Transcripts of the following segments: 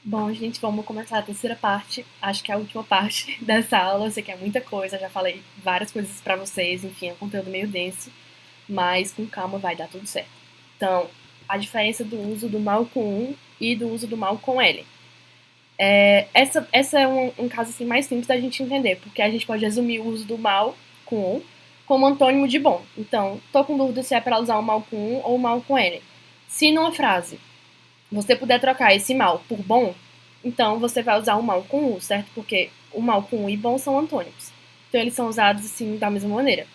Bom, gente, vamos começar a terceira parte. Acho que é a última parte dessa aula. Eu sei que é muita coisa, já falei várias coisas pra vocês, enfim, é um conteúdo meio denso, mas com calma vai dar tudo certo. Então, a diferença do uso do mal com um e do uso do mal com L. Essa é um caso assim, mais simples da gente entender, porque a gente pode resumir o uso do mal com um como antônimo de bom. Então, tô com dúvida se é para usar o mal com um ou o mal com L. Se numa frase você puder trocar esse mal por bom, então você vai usar o mal com u, certo? Porque o mal com u e bom são antônimos. Então eles são usados assim da mesma maneira.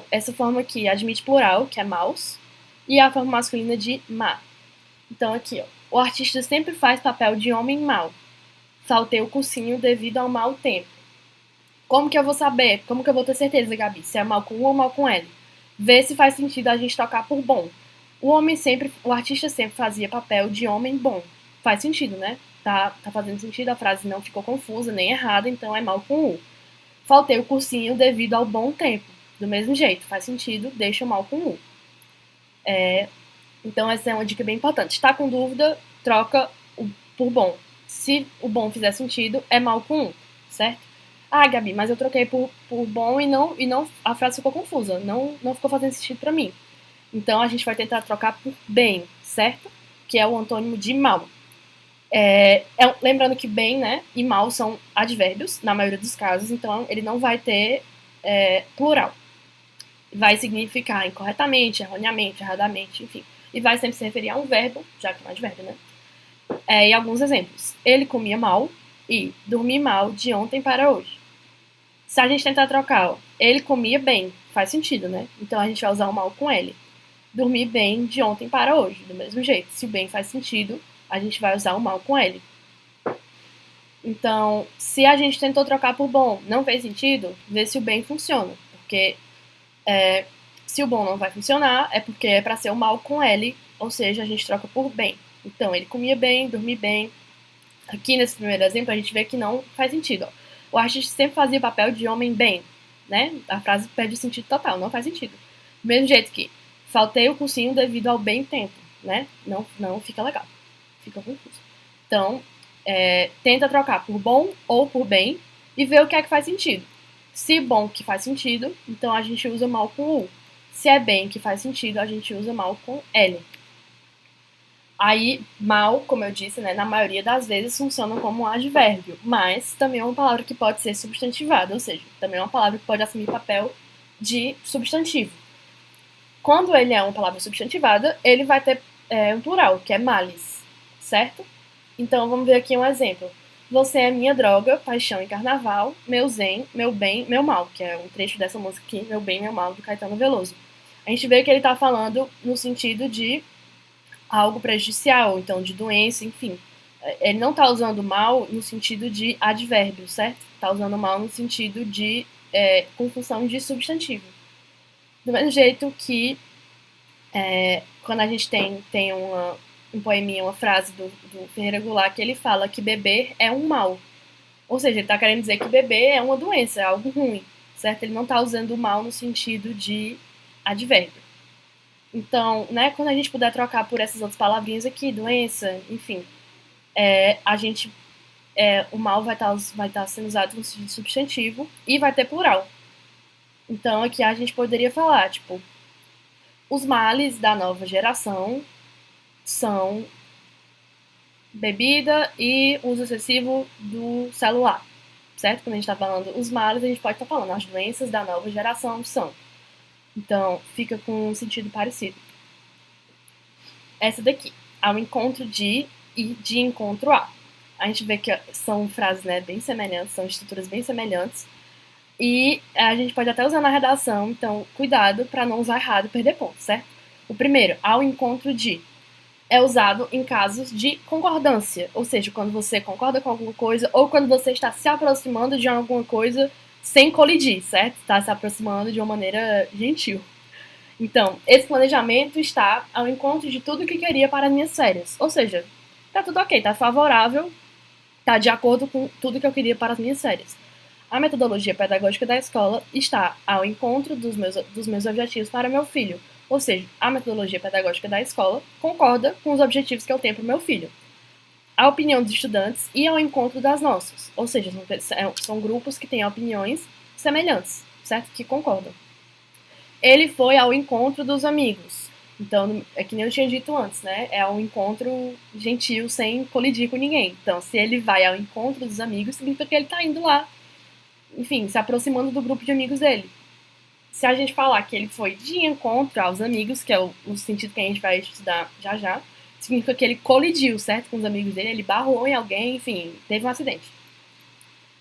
Essa forma aqui admite plural, que é maus, e a forma masculina de má. Então aqui, ó, o artista sempre faz papel de homem mau. Saltei o cursinho devido ao mau tempo. Como que eu vou saber? Como que eu vou ter certeza, Gabi? Se é mal com U ou mal com L? Vê se faz sentido a gente trocar por bom. O artista sempre fazia papel de homem bom. Faz sentido, né? Tá fazendo sentido, a frase não ficou confusa nem errada, então é mal com U. Faltei o cursinho devido ao bom tempo. Do mesmo jeito, faz sentido, deixa o mal com U. Então essa é uma dica bem importante. Está com dúvida, troca por bom. Se o bom fizer sentido, é mal com U, certo? Ah, Gabi, mas eu troquei por bom e não a frase ficou confusa, não ficou fazendo sentido para mim. Então a gente vai tentar trocar por bem, certo? Que é o antônimo de mal. Lembrando que bem, né, e mal são advérbios, na maioria dos casos, então ele não vai ter plural. Vai significar incorretamente, erroneamente, erradamente, enfim. E vai sempre se referir a um verbo, já que é um advérbio, né? E alguns exemplos. Ele comia mal e dormi mal de ontem para hoje. Se a gente tentar trocar, ó, ele comia bem, faz sentido, né? Então a gente vai usar o mal com ele. Dormir bem de ontem para hoje, do mesmo jeito. Se o bem faz sentido, a gente vai usar o mal com ele. Então, se a gente tentou trocar por bom, não fez sentido, vê se o bem funciona. Porque se o bom não vai funcionar, é porque é para ser o mal com L, ou seja, a gente troca por bem. Então, ele comia bem, dormia bem. Aqui nesse primeiro exemplo, a gente vê que não faz sentido. Ó. O artista sempre fazia o papel de homem bem, né? A frase perde o sentido total, não faz sentido. Do mesmo jeito que faltei o cursinho devido ao bem tempo, né? Não fica legal, fica confuso. Então, tenta trocar por bom ou por bem e ver o que é que faz sentido. Se bom que faz sentido, então a gente usa mal com U. Se é bem que faz sentido, a gente usa mal com L. Aí, mal, como eu disse, né, na maioria das vezes funciona como um advérbio, mas também é uma palavra que pode ser substantivada, ou seja, também é uma palavra que pode assumir papel de substantivo. Quando ele é uma palavra substantivada, ele vai ter um plural, que é males, certo? Então, vamos ver aqui um exemplo. Você é minha droga, paixão e carnaval, meu zen, meu bem, meu mal, que é um trecho dessa música aqui, Meu Bem, Meu Mal, do Caetano Veloso. A gente vê que ele está falando no sentido de algo prejudicial, então de doença, enfim. Ele não está usando mal no sentido de advérbio, certo? Está usando mal no sentido de com função de substantivo. Do mesmo jeito que quando a gente tem um poeminha, uma frase do Ferreira Goulart, que ele fala que beber é um mal. Ou seja, ele está querendo dizer que beber é uma doença, é algo ruim, certo? Ele não está usando o mal no sentido de advérbio. Então, né, quando a gente puder trocar por essas outras palavrinhas aqui, doença, enfim, a gente o mal vai estar sendo usado no sentido substantivo e vai ter plural. Então aqui a gente poderia falar, tipo, os males da nova geração são bebida e uso excessivo do celular, certo? Quando a gente está falando os males, a gente pode estar falando as doenças da nova geração são. Então fica com um sentido parecido. Essa daqui, ao encontro de e de encontro a. A gente vê que são frases, né, bem semelhantes, são estruturas bem semelhantes. E a gente pode até usar na redação, então cuidado para não usar errado e perder pontos, certo? O primeiro, ao encontro de, é usado em casos de concordância, ou seja, quando você concorda com alguma coisa ou quando você está se aproximando de alguma coisa sem colidir, certo? Está se aproximando de uma maneira gentil. Então, esse planejamento está ao encontro de tudo que queria para as minhas férias. Ou seja, tá tudo ok, tá favorável, tá de acordo com tudo que eu queria para as minhas férias. A metodologia pedagógica da escola está ao encontro dos meus objetivos para meu filho. Ou seja, a metodologia pedagógica da escola concorda com os objetivos que eu tenho para o meu filho. a opinião dos estudantes e ao encontro das nossas. Ou seja, são grupos que têm opiniões semelhantes, certo? Que concordam. Ele foi ao encontro dos amigos. Então, é que nem eu tinha dito antes, né? É um encontro gentil, sem colidir com ninguém. Então, se ele vai ao encontro dos amigos, significa que ele tá indo lá, enfim, se aproximando do grupo de amigos dele. Se a gente falar que ele foi de encontro aos amigos, que é o sentido que a gente vai estudar já já, significa que ele colidiu, certo? Com os amigos dele, ele barrou em alguém, enfim, teve um acidente.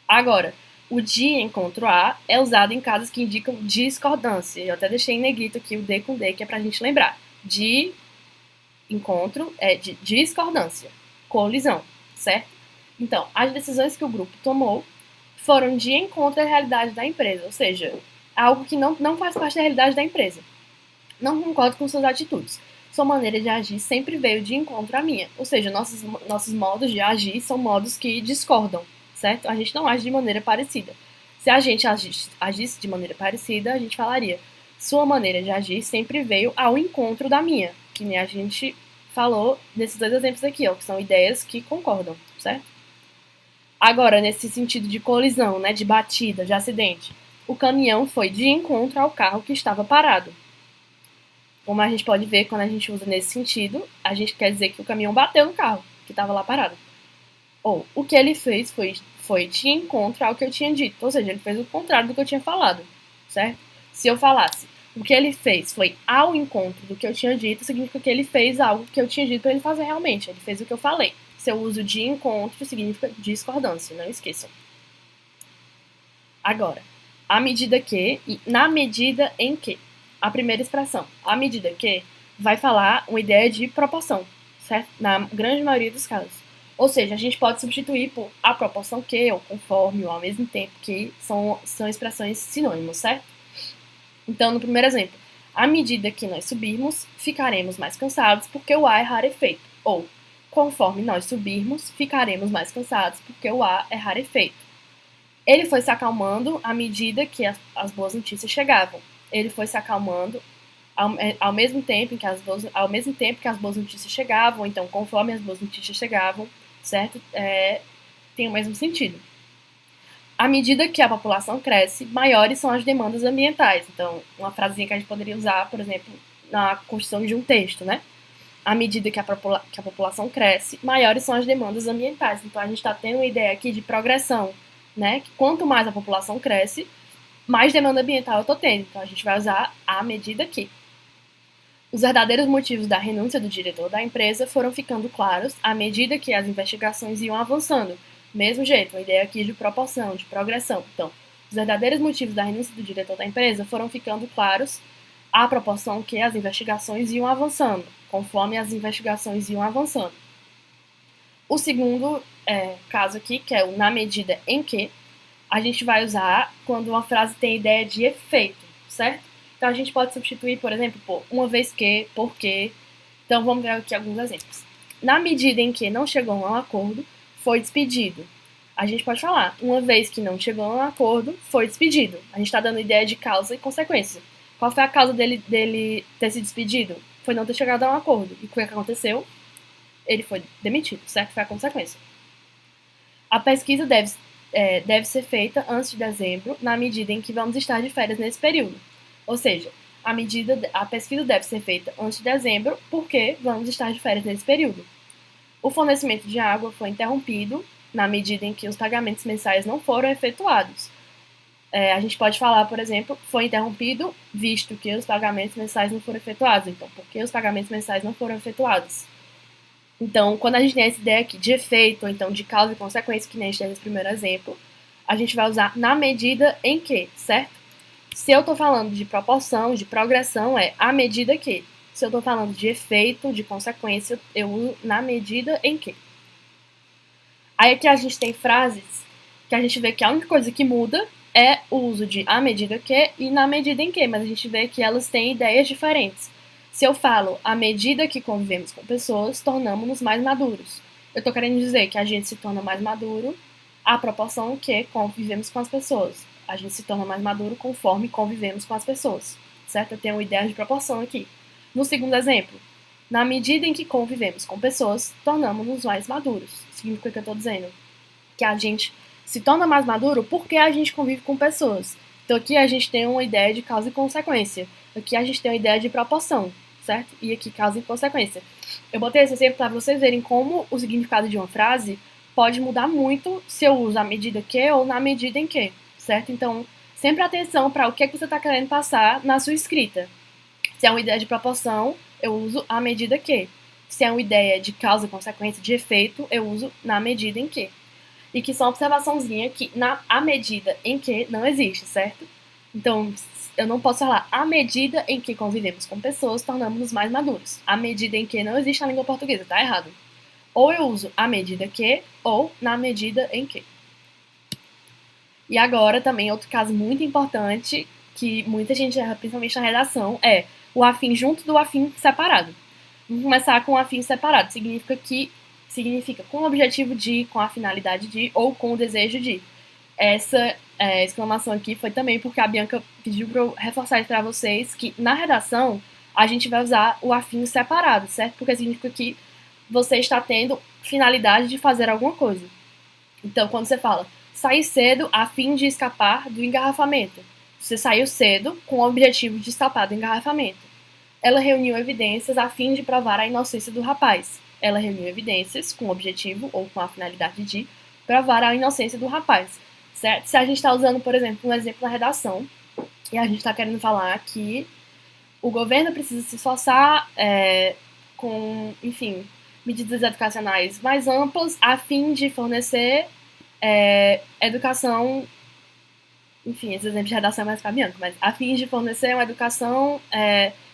Agora, o de encontro a é usado em casos que indicam discordância. Eu até deixei em negrito aqui o D com D, que é pra gente lembrar. De encontro é de discordância, colisão, certo? Então, as decisões que o grupo tomou foram de encontro à realidade da empresa, ou seja, algo que não faz parte da realidade da empresa. Não concordo com suas atitudes. Sua maneira de agir sempre veio de encontro à minha. Ou seja, nossos modos de agir são modos que discordam, certo? A gente não age de maneira parecida. Se a gente agisse de maneira parecida, a gente falaria: sua maneira de agir sempre veio ao encontro da minha. Que nem a gente falou nesses dois exemplos aqui, ó, que são ideias que concordam, certo? Agora, nesse sentido de colisão, né, de batida, de acidente, o caminhão foi de encontro ao carro que estava parado. Como a gente pode ver, quando a gente usa nesse sentido, a gente quer dizer que o caminhão bateu no carro, que estava lá parado. Ou, o que ele fez foi de encontro ao que eu tinha dito. Ou seja, ele fez o contrário do que eu tinha falado, certo? Se eu falasse, o que ele fez foi ao encontro do que eu tinha dito, significa que ele fez algo que eu tinha dito para ele fazer realmente. Ele fez o que eu falei. Se eu uso de encontro, significa discordância, não esqueçam. Agora, à medida que e na medida em que. A primeira expressão, à medida que, vai falar uma ideia de proporção, certo? Na grande maioria dos casos. Ou seja, a gente pode substituir por a proporção que, ou conforme, ou ao mesmo tempo que, são expressões sinônimos, certo? Então, no primeiro exemplo, à medida que nós subirmos, ficaremos mais cansados porque o ar é rarefeito. Ou, conforme nós subirmos, ficaremos mais cansados porque o ar é rarefeito. Ele foi se acalmando à medida que as boas notícias chegavam. Ele foi se acalmando ao mesmo tempo que as boas notícias chegavam, então conforme as boas notícias chegavam, certo? Tem o mesmo sentido. À medida que a população cresce, maiores são as demandas ambientais. Então, uma frasezinha que a gente poderia usar, por exemplo, na construção de um texto, né? À medida que a população cresce, maiores são as demandas ambientais. Então, a gente está tendo uma ideia aqui de progressão, né? Que quanto mais a população cresce, mais demanda ambiental eu estou tendo. Então, a gente vai usar à medida que. Os verdadeiros motivos da renúncia do diretor da empresa foram ficando claros à medida que as investigações iam avançando. Mesmo jeito, uma ideia aqui de proporção, de progressão. Então, os verdadeiros motivos da renúncia do diretor da empresa foram ficando claros à proporção que as investigações iam avançando, conforme as investigações iam avançando. O segundo caso aqui, que é o na medida em que, a gente vai usar quando uma frase tem ideia de efeito, certo? Então, a gente pode substituir, por exemplo, por uma vez que, porque. Então, vamos ver aqui alguns exemplos. Na medida em que não chegou a um acordo, foi despedido. A gente pode falar, uma vez que não chegou a um acordo, foi despedido. A gente está dando ideia de causa e consequência. Qual foi a causa dele ter se despedido? Foi não ter chegado a um acordo. E o que aconteceu? Ele foi demitido, certo? Foi a consequência. A pesquisa deve ser feita antes de dezembro, na medida em que vamos estar de férias nesse período. Ou seja, a pesquisa deve ser feita antes de dezembro, porque vamos estar de férias nesse período. O fornecimento de água foi interrompido na medida em que os pagamentos mensais não foram efetuados. A gente pode falar, por exemplo, foi interrompido visto que os pagamentos mensais não foram efetuados. Então, por que os pagamentos mensais não foram efetuados? Então, quando a gente tem essa ideia aqui de efeito, ou então de causa e consequência, que nem a gente tem nesse primeiro exemplo, a gente vai usar na medida em que, certo? Se eu estou falando de proporção, de progressão, é à medida que. Se eu estou falando de efeito, de consequência, eu uso na medida em que. Aí aqui a gente tem frases que a gente vê que a única coisa que muda é o uso de à medida que e na medida em que, mas a gente vê que elas têm ideias diferentes. Se eu falo à medida que convivemos com pessoas, tornamos-nos mais maduros. Eu estou querendo dizer que a gente se torna mais maduro à proporção que convivemos com as pessoas. A gente se torna mais maduro conforme convivemos com as pessoas, certo? Eu tenho uma ideia de proporção aqui. No segundo exemplo, Na medida em que convivemos com pessoas, tornamos-nos mais maduros. Significa que eu estou dizendo que a gente se torna mais maduro porque a gente convive com pessoas. Então aqui a gente tem uma ideia de causa e consequência. Aqui a gente tem uma ideia de proporção, certo? E aqui causa e consequência. Eu botei esse exemplo para vocês verem como o significado de uma frase pode mudar muito se eu uso a medida que ou na medida em que, certo? Então, sempre atenção para o que você está querendo passar na sua escrita. Se é uma ideia de proporção, eu uso a medida que. Se é uma ideia de causa, consequência, de efeito, eu uso na medida em que. E que só uma observaçãozinha que a medida em que não existe, certo? Então, eu não posso falar à medida em que convivemos com pessoas, tornamos-nos mais maduros. A medida em que não existe na língua portuguesa, tá errado. Ou eu uso a medida que, ou na medida em que. E agora, também, outro caso muito importante, que muita gente erra, principalmente na redação, é o afim junto do afim separado. Vamos começar com o afim separado. Significa com o objetivo de, com a finalidade de, ou com o desejo de. Essa exclamação aqui foi também porque a Bianca pediu para eu reforçar isso para vocês, que na redação a gente vai usar o afim separado, certo? Porque significa que você está tendo finalidade de fazer alguma coisa. Então, quando você fala sair cedo a fim de escapar do engarrafamento, você saiu cedo com o objetivo de escapar do engarrafamento. Ela reuniu evidências a fim de provar a inocência do rapaz. Ela reuniu evidências com o objetivo ou com a finalidade de provar a inocência do rapaz. Certo? Se a gente está usando, por exemplo, um exemplo na redação, e a gente está querendo falar que o governo precisa se esforçar com, enfim, medidas educacionais mais amplas a fim de fornecer educação, enfim, esse exemplo de redação é mais para Bianca, mas a fim de fornecer uma educação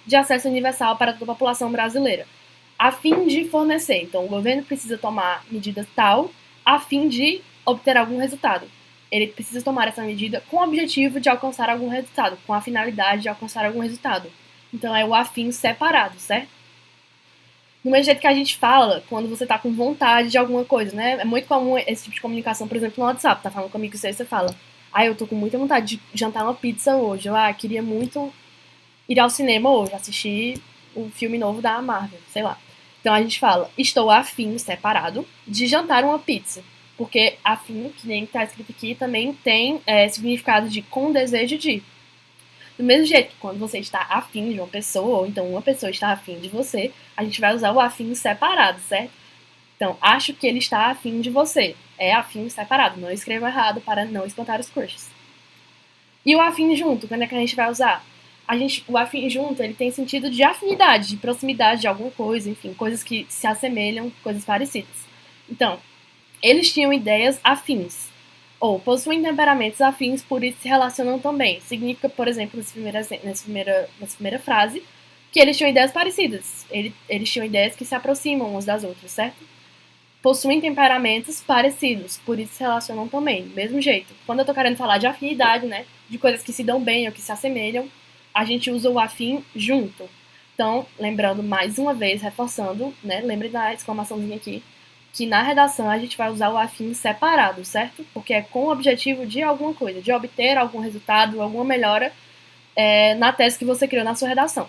de acesso universal para toda a população brasileira. A fim de fornecer. Então, o governo precisa tomar medidas tal a fim de obter algum resultado. Ele precisa tomar essa medida com o objetivo de alcançar algum resultado, com a finalidade de alcançar algum resultado. Então, é o afim separado, certo? Do mesmo jeito que a gente fala quando você tá com vontade de alguma coisa, né? É muito comum esse tipo de comunicação, por exemplo, no WhatsApp. Tá falando comigo e você fala, eu tô com muita vontade de jantar uma pizza hoje. Eu, queria muito ir ao cinema hoje, assistir o filme novo da Marvel, sei lá. Então a gente fala, estou afim, separado, de jantar uma pizza. Porque afim, que nem tá escrito aqui, também tem significado de com desejo de. Do mesmo jeito que quando você está afim de uma pessoa, ou então uma pessoa está afim de você, a gente vai usar o afim separado, certo? Então, acho que ele está afim de você. É afim separado, não escreva errado para não espantar os crushes. E o afim junto, quando é que a gente vai usar? O afim junto, ele tem sentido de afinidade, de proximidade de alguma coisa, enfim, coisas que se assemelham, coisas parecidas. Então, eles tinham ideias afins, ou possuem temperamentos afins, por isso se relacionam também. Significa, por exemplo, nessa primeira frase, que eles tinham ideias parecidas. Eles tinham ideias que se aproximam umas das outras, certo? Possuem temperamentos parecidos, por isso se relacionam também, do mesmo jeito. Quando eu tô querendo falar de afinidade, né, de coisas que se dão bem ou que se assemelham, a gente usa o afim junto. Então, lembrando mais uma vez, reforçando, né, lembre da exclamaçãozinha aqui, que na redação a gente vai usar o afim separado, certo? Porque é com o objetivo de alguma coisa, de obter algum resultado, alguma melhora na tese que você criou na sua redação.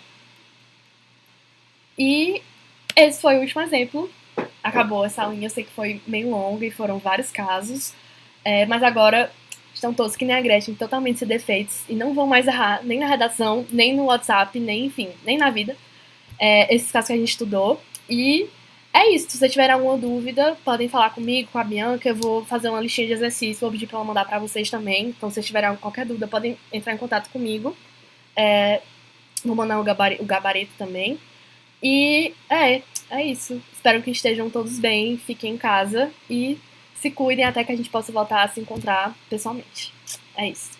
E esse foi o último exemplo. Acabou essa aulinha, eu sei que foi meio longa e foram vários casos, mas agora estão todos que nem a Gretchen, totalmente sem defeitos, e não vão mais errar nem na redação, nem no WhatsApp, nem, enfim, nem na vida, esses casos que a gente estudou. E é isso, se vocês tiverem alguma dúvida, podem falar comigo, com a Bianca, eu vou fazer uma listinha de exercícios, vou pedir pra ela mandar pra vocês também, então se vocês tiverem qualquer dúvida, podem entrar em contato comigo. Vou mandar o gabarito também. E é isso. Espero que estejam todos bem, fiquem em casa e se cuidem até que a gente possa voltar a se encontrar pessoalmente. É isso.